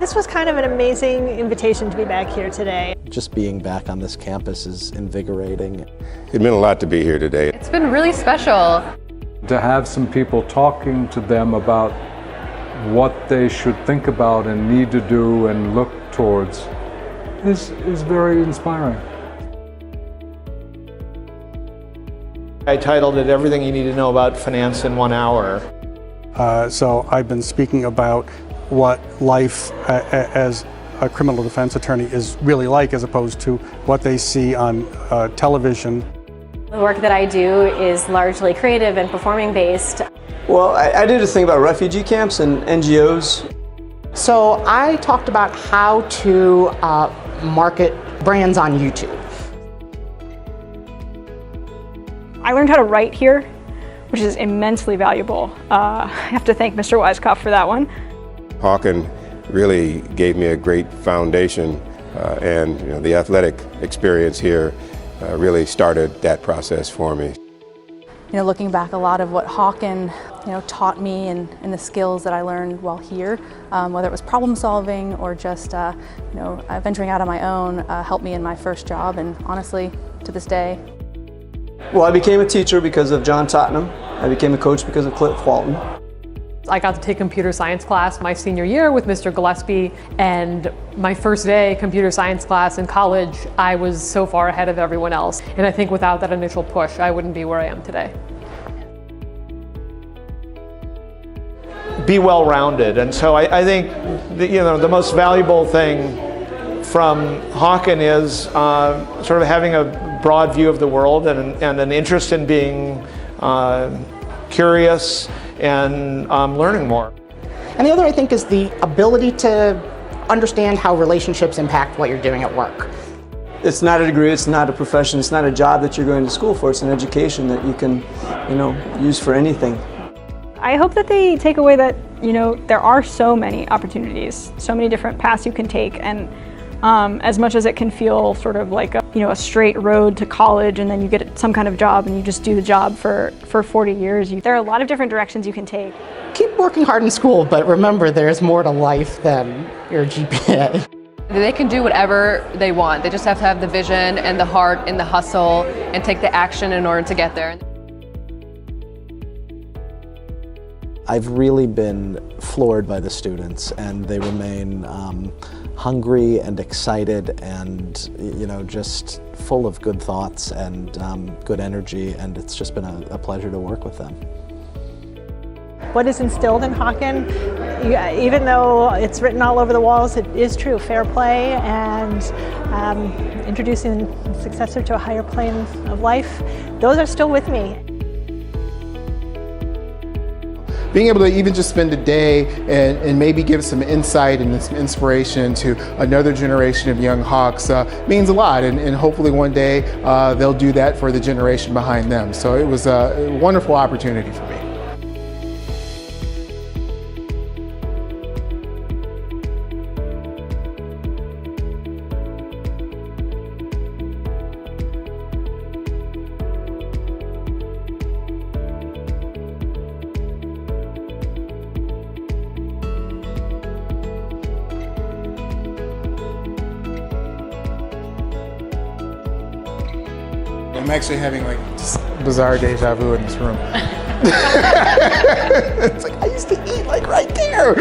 This was kind of an amazing invitation to be back here today. Just being back on this campus is invigorating. It meant a lot to be here today. It's been really special. To have some people talking to them about what they should think about and need to do and look towards is very inspiring. I titled it Everything You Need to Know About Finance in 1 Hour. So I've been speaking about what life as a criminal defense attorney is really like, as opposed to what they see on television. The work that I do is largely creative and performing based. Well, I did a thing about refugee camps and NGOs. So I talked about how to market brands on YouTube. I learned how to write here, which is immensely valuable. I have to thank Mr. Weiskopf for that one. Hawken really gave me a great foundation, and the athletic experience here really started that process for me. Looking back, a lot of what Hawken taught me and the skills that I learned while here, whether it was problem solving or just venturing out on my own, helped me in my first job, and honestly, to this day. Well, I became a teacher because of John Tottenham. I became a coach because of Cliff Walton. I got to take computer science class my senior year with Mr. Gillespie, and my first day computer science class in college, I was so far ahead of everyone else. And I think without that initial push, I wouldn't be where I am today. Be well-rounded, and so I think the most valuable thing from Hawken is sort of having a broad view of the world and an interest in being curious and learning more. And the other, I think, is the ability to understand how relationships impact what you're doing at work. It's not a degree, it's not a profession, it's not a job that you're going to school for, it's an education that you can, use for anything. I hope that they take away that, there are so many opportunities, so many different paths you can take, and as much as it can feel sort of like a straight road to college and then you get some kind of job and you just do the job for 40 years, there are a lot of different directions you can take. Keep working hard in school, but remember there's more to life than your GPA. They can do whatever they want. They just have to have the vision and the heart and the hustle and take the action in order to get there. I've really been floored by the students, and they remain hungry and excited and just full of good thoughts and good energy, and it's just been a pleasure to work with them. What is instilled in Hawken, even though it's written all over the walls, it is true. Fair play and introducing the successor to a higher plane of life, those are still with me. Being able to even just spend a day and maybe give some insight and some inspiration to another generation of young Hawks means a lot, and hopefully one day they'll do that for the generation behind them. So it was a wonderful opportunity for me. I'm actually having just bizarre deja vu in this room. It's like I used to eat right there.